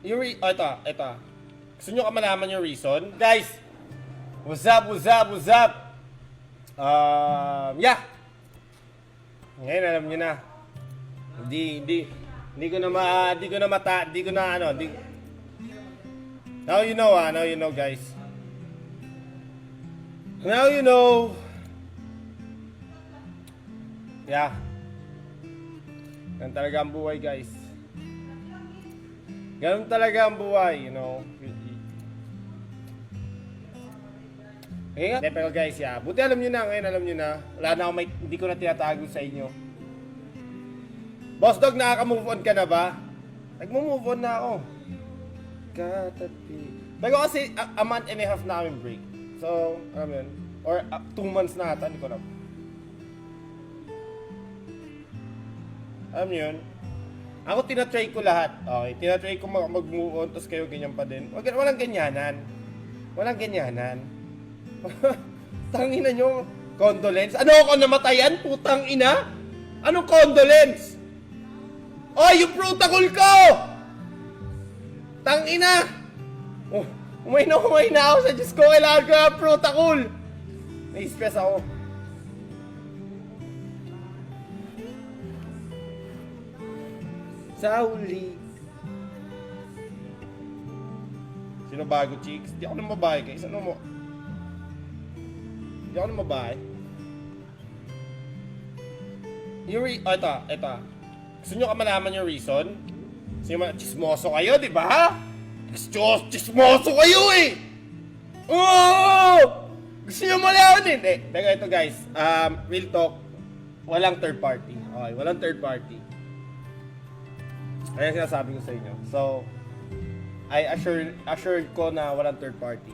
ito. Gusto nyo ka malaman yung reason? Guys, what's up? Yeah. Ngayon, alam nyo na. Hindi ko na Now you know, guys. Now you know. Yeah. Ganun talaga ang buhay, guys. Ganun talaga ang buhay, you know. Okay, pero guys, yeah. Buti alam nyo na. Wala na akong hindi ko na tinatago sa inyo. Boss Dog, nakaka-move on ka na ba? Nag-move on na ako. Katapi. Pero kasi a month and a half na kami break. So, alam mo yun. Or 2 months na ata, hindi ko alam. Alam nyo yun? Ako tinatry ko lahat. Okay, tinatry ko mag-move on, tapos kayo ganyan pa din. Walang ganyanan. Tangina nyo. Condolence? Ano ako namatayan? Putang ina? Anong condolence? Oh, yung protocol ko! Tangina! Oh, umay na ako sa Diyos ko. Kailangan ko ang protocol. Nai-stress ako. Sa huli. Sino bago, chicks? Di ako na mabahay, guys. Di ako na mabahay. Ito. Gusto nyo ka malaman yung reason? Chismoso kayo, di ba? Chismoso kayo eh! Oh! Gusto nyo malaman eh. Pero ito guys, real talk, walang third party. Okay, walang third party. Ayan sinasabi ko sa inyo. So, I assured ko na walang third party.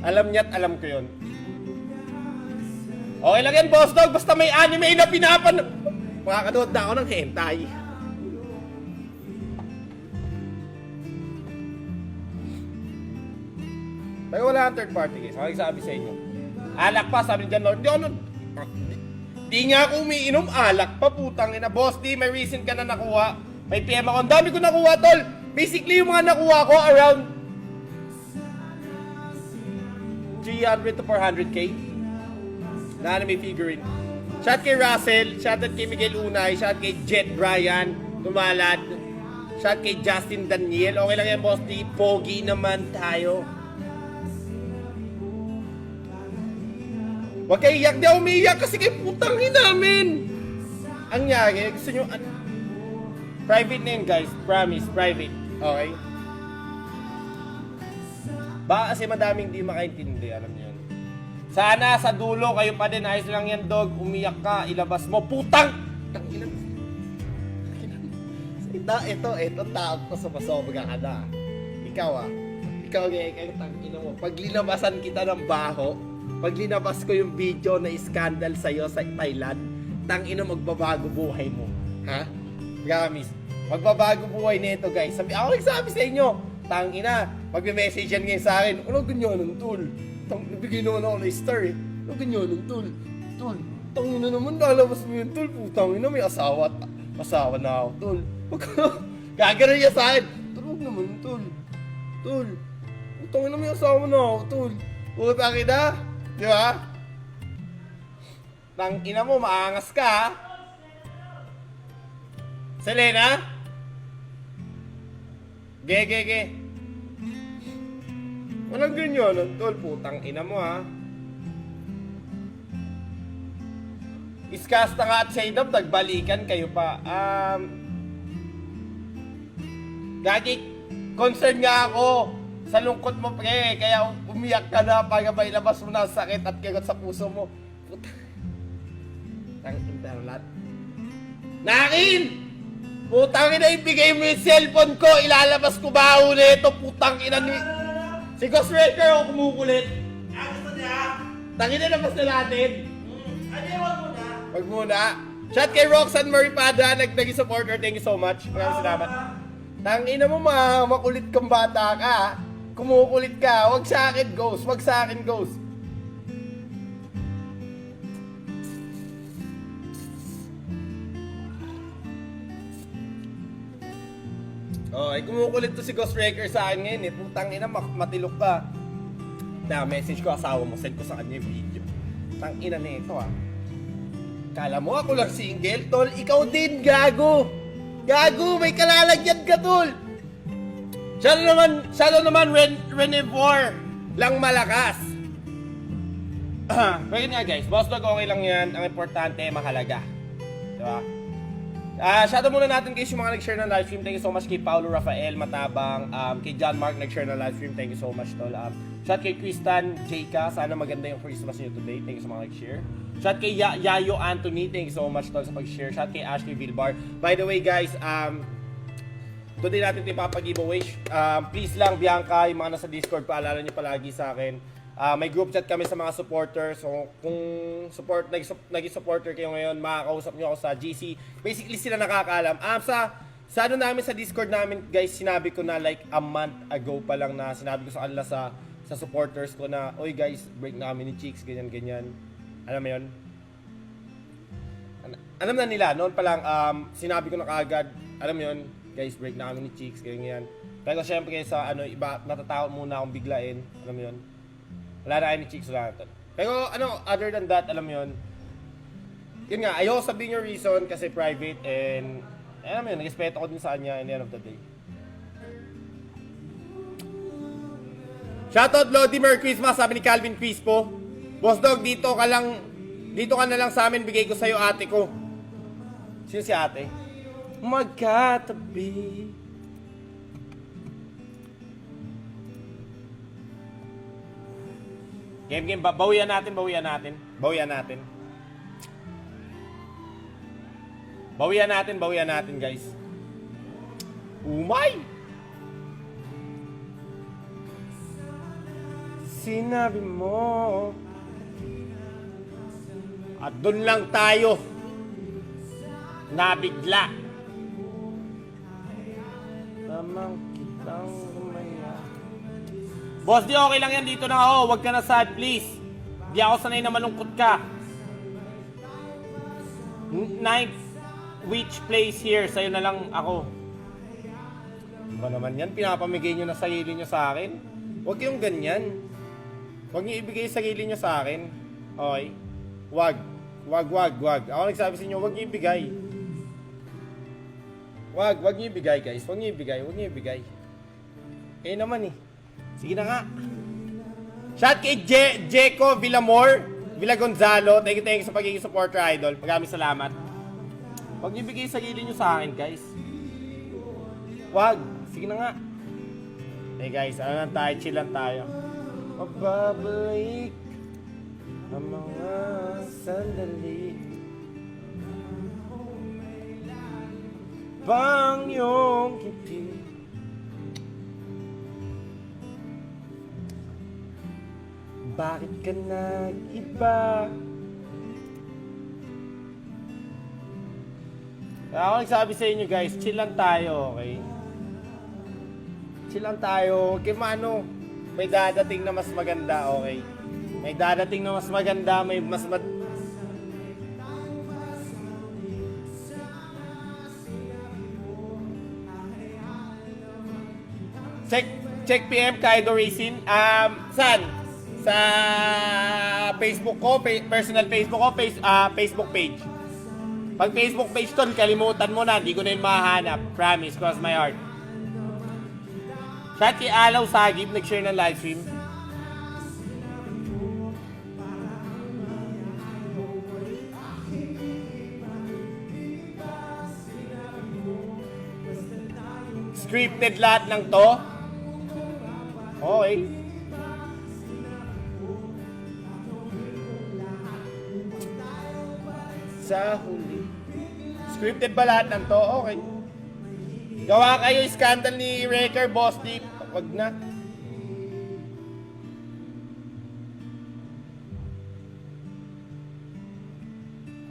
Alam niya't alam ko yun. Okay lang yan, Boss Dog. Basta may anime na makakanood na ako ng hentai. Pero wala kang third party, guys. Ako sabi sa inyo. Alak pa, sabi dyan, Lord. Di nga ako umiinom, alak pa, putang ina. Boss, may reason ka na nakuha. May PM ako. Ang dami ko nakuha, tol. Basically, yung mga nakuha ko, around 300 to 400k. Na anime figurine. Shout kay Russell, shout kay Miguel Unay, shout kay Jet Bryan, Tumalad, shout kay Justin Daniel. Okay lang yan, boss. Di pogi naman tayo. Huwag kayo iyak. Di ako umiiyak kasi kayo putangin namin. Ang nyari, gusto nyo, private na yun, guys. Promise, private. Okay? Baka kasi madaming di makaintindi, alam niyo yun. Sana sa dulo kayo pa din, ayos lang yan, dog. Umiyak ka, ilabas mo. Putang! Tanginan. Ito, tao ko sa masobra ka na. Ikaw tangina mo. Pag linabasan kita ng baho, pag linabas ko yung video na scandal sa'yo sa Thailand, tangina magbabago buhay mo. Ha? Promise. Magbabago buhay nito, guys. Ako nagsabi sa inyo, tangina, magme-message yan ngayon sa akin. Ano ganyan ng tool? Nabigay naman ako ng star eh. Ano ganyan ng tool? Tool, tangina naman, lalabas mo yung tool. Putang ina, may asawa na ako, tool. Gagano niya sa akin. Tulog naman, tool. Tool, putang ina, may asawa na ako, tool. Putang ina, di ba? Tangina mo, maangas ka ha? Selena? Ge. Walang ganyan, tol. Putang ina mo, ha? Iskasta nga at Shadow, nagbalikan kayo pa. Gagi, concern nga ako sa lungkot mo, pre. Kaya umiyak ka na para ba ilabas mo na ang sakit at kagot sa puso mo. Putang internet. Nakin! Putang ina, ibigay mo yung cellphone ko. Ilalabas ko ba ulit ito? Putang ina ni... Si Ghost Raker o kumukulit? Gusto niya? Tangin na labas na natin. Wag muna. Shout kay Roxanne Maripada, naging supporter. Thank you so much. Maraming salamat. Tangin na mo, makulit kang bata ka. Kumukulit ka. Wag sa akin, Ghost. Wag sa akin, Ghost. Oh, ay kumukulit to si Ghost Wrecker sa akin ngayon eh. Putang ina, matilok ka. Message ko asawa mo, send ko sa kanya yung video. Tang ina na ito ah. Kala mo ako lang single, tol. Ikaw din, gago. Gago, may kalalagyan ka, tol. Siya naman Renevor lang malakas. Pero yun nga guys, boss dog okay lang yan. Ang importante, mahalaga. Diba? Shoutout muna natin guys yung mga nag-share ng livestream. Thank you so much kay Paulo Rafael Matabang, kay John Mark nag-share ng livestream. Thank you so much tol. Shout kay Kristan Jka, sana maganda yung Christmas niyo today. Thank you sa mga nag-share. Shout kay Yayo Anthony, thank you so much tol sa pag-share. Shout kay Ashley Vilbar. By the way guys, today natin ito ipapag-giveaway. Please lang Bianca, yung mga nasa Discord, paalala niyo palagi sa akin. May group chat kami sa mga supporters. So, kung naging supporter kayo ngayon, makakausap nyo ako sa GC. Basically, sila nakakaalam. Sa ano namin, sa Discord namin, guys, sinabi ko na like a month ago pa lang na sinabi ko sa kanila sa supporters ko na, oy guys, break na kami ni Cheeks, ganyan. Alam mo yun? Alam na nila, noon pa lang, sinabi ko na kaagad, alam mo yun, guys, break na kami ni Cheeks, ganyan. Pero syempre, sa iba, natatakot muna akong biglain, alam mo yun? Wala na kayo ni Cheeks, wala na to. Pero other than that, alam mo yun, yun nga, ayoko sabihin yung reason kasi private and, alam mo yun, nag-respeto ko din sa kanya in the end of the day. Shoutout Lodi, Merry Christmas, sabi ni Calvin Crispo. Boss Dog, dito ka na lang sa amin, bigay ko sa'yo ate ko. Sino si ate? Magkatabi. Game, bawian natin. Bawian natin, guys. Umay! Sinabi mo. At doon lang tayo. Nabigla. Tamang kitang umaya. Boss, di okay lang yan dito na ako. Huwag ka na sad, please. Di ako sanay na malungkot ka. Ninth which place here? Sa'yo na lang ako. Ba naman yan? Pinapamigay nyo na sarili nyo sa akin? Huwag yung ganyan. Huwag nyo ibigay sarili nyo sa akin. Okay? Wag. Ako nagsabi sa inyo, huwag nyo ibigay. Wag nyo ibigay, guys. Huwag nyo ibigay. Eh naman eh. Sige na nga. Shout kay Jeco Villagonzalo. Thank you sa pagiging supporter, idol. Maraming salamat. Huwag niyo bigay sarili niyo sa akin, guys. Wag. Sige na nga. Hey guys, ano lang tayo? Chill lang tayo. Mababalik ang mga sandali. Bang yung kiti. Bakit ka nag-iba? Ako nagsabi sa inyo guys, chill lang tayo, okay? Chill lang tayo, okay mano? May dadating na mas maganda, okay? May dadating na mas maganda, may mas Check PM Kaido Racing. Saan? Sa Facebook ko, personal Facebook ko, Facebook page. Pag Facebook page ton, kalimutan mo na, hindi ko na yun mahanap. Promise, cross my heart. Shout kay Alaw Sagib, nag-share ng livestream. Scripted lahat ng to. Okay. Sa huli. Scripted ba lahat ng to? Okay. Gawa kayo scandal ni Wrecker, Boss Deep. Wag na.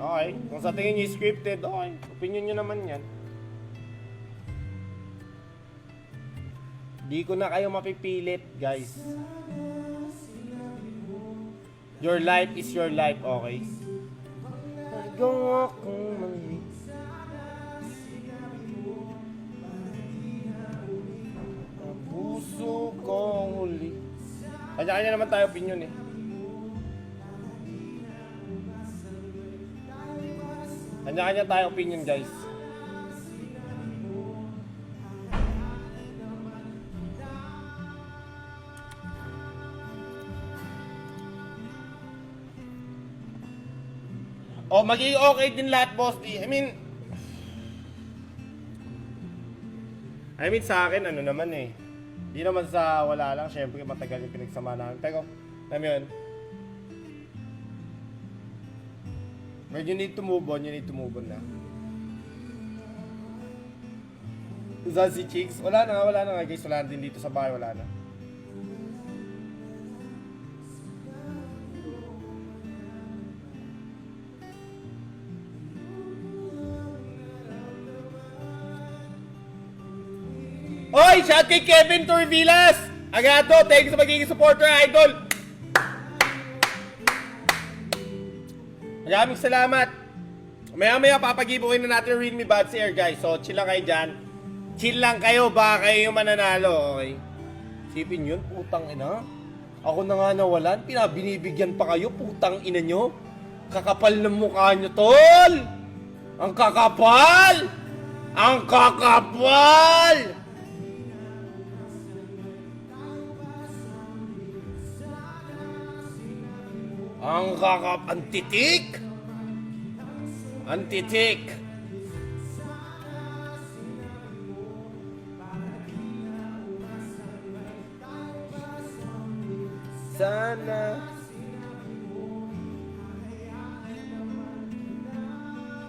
Okay. Kung sa tingin nyo scripted, okay. Opinion nyo naman yan. Di ko na kayo mapipilit, guys. Your life is your life, okay? Nagawa kong mali. Kanya-kanya naman tayo opinion eh. Kanya-kanya tayo opinion, guys. Oh, magiging okay din lahat, boss. I mean sa akin, ano naman eh. Di naman sa wala lang, syempre matagal yung pinagsama namin. Pero, alam mo yun, when you need to move on, you need to move on na. Zazie Chicks, wala na nga guys, wala na din dito sa bahay, wala na. Oy! Shout kay Kevin Torvillas! Agado, thank you sa magiging supporter, idol! Maraming salamat! Maya-maya papag-giveaway na natin yung Realme Buds Air, guys. So, chill lang kayo dyan. Chill lang kayo, baka kayo yung mananalo, okay? Sipin yun, putang ina. Ako na nga nawalan, pinabinibigyan pa kayo, putang ina nyo. Kakapal ng mukha nyo, tol! Ang kakapal! Ang kakapal! Antitik! Antitik! Sana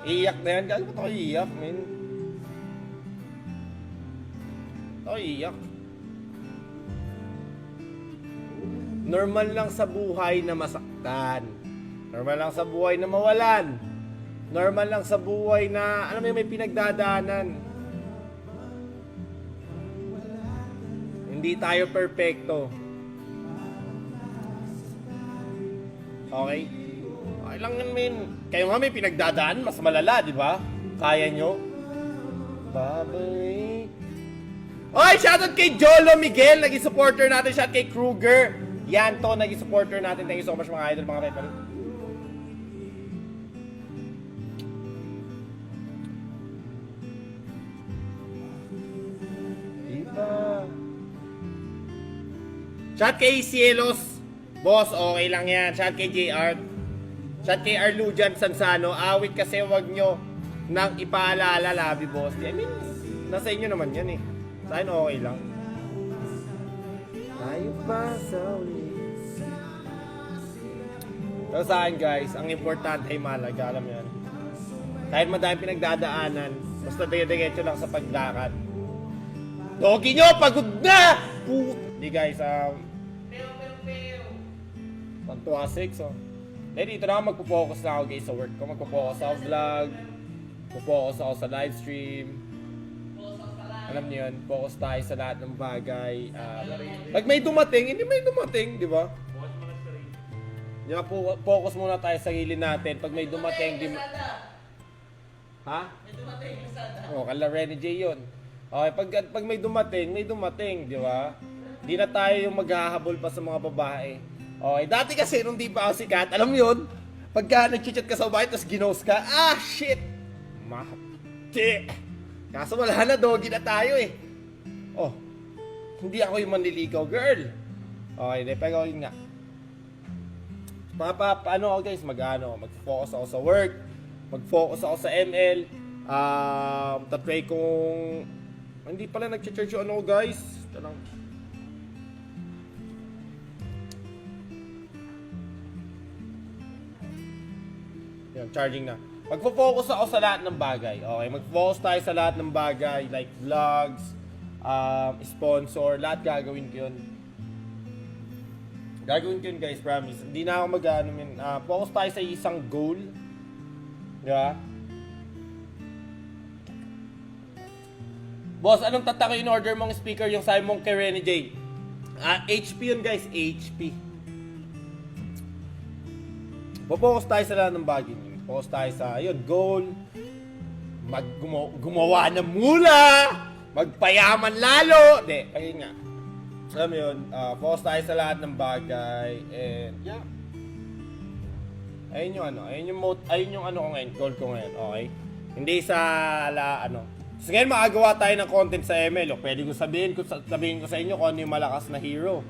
iyak na yan. Gaano ba ito iyak, men? Ito iyak. Normal lang sa buhay na masaktan. Normal lang sa buhay na mawalan. Normal lang sa buhay na, alam mo, may pinagdadaanan. Hindi tayo perfecto. Okay? Okay lang yan, men. Kayo nga may pinagdadaan, mas malala, di ba? Kaya nyo? Babay. Oy, shoutout kay Jolo Miguel, naging supporter natin. Shoutout kay Kruger. Yan to, naging supporter natin. Thank you so much mga idol, mga referee. Diba? Shout kay Cielos. Boss, okay lang yan. Shout kay JR. Shout kay Arlujan Sansano. Awit kasi wag nyo nang ipaalala, labi boss. I mean, nasa inyo naman yan eh. Sa akin okay lang. Tayo pa sa ulit. Pero sa akin guys, ang importante ay malaga, alam mo yan. Kahit madaming pinagdadaanan, basta diretso lang sa paglakad. Dogi nyo, pagod na! Di guys, 1:06 oh. Eh dito na ako magpo-focus na ako guys sa work ko. Magpo-focus ako sa vlog. Magpo-focus ako sa live stream. Alam niyo yun, focus tayo sa lahat ng bagay. Pag may dumating, hindi may dumating, di ba? Diba, focus muna tayo sa sarili natin. Pag may dumating, di mo... Ha? May dumating, oh, kala Renny J yun. Okay, pag may dumating, di ba? Di na tayo yung maghahabol pa sa mga babae. Okay, dati kasi nung di pa ako sikat, alam mo yun? Pagka nag-chat ka sa babae, tapos ginost ka, shit! Mati! Kaso wala na, doggy na tayo eh. Oh, hindi ako yung manliligaw, girl. Okay, pero yun nga. Paano ako guys, mag-focus ako sa work, mag-focus ako sa ML, tatry kong, hindi pala nag-church yung ano guys, ito lang. Yan, charging na. Mag-focus ako sa lahat ng bagay, okay? Mag-focus tayo sa lahat ng bagay, like vlogs, sponsor, lahat gagawin ko yun. Gagawin ko yun guys, promise. Hindi na ako focus tayo sa isang goal. Di ba? Boss, anong tatak in order mong speaker yung sabi mong kay Renny J? HP yun guys, HP. Focus tayo sa lahat ng bagay. Focus tayo sa, ayun, goal. Gumawa na mula. Magpayaman lalo. Hindi, ayun nga. alam mo yun, focus tayo sa lahat ng bagay, and yeah. Ayun yung ano ko ngayon, goal ko ngayon, okay? Hindi sa So ngayon makagawa tayo ng content sa ML, pwede ko sabihin ko sa inyo kung ano yung malakas na hero.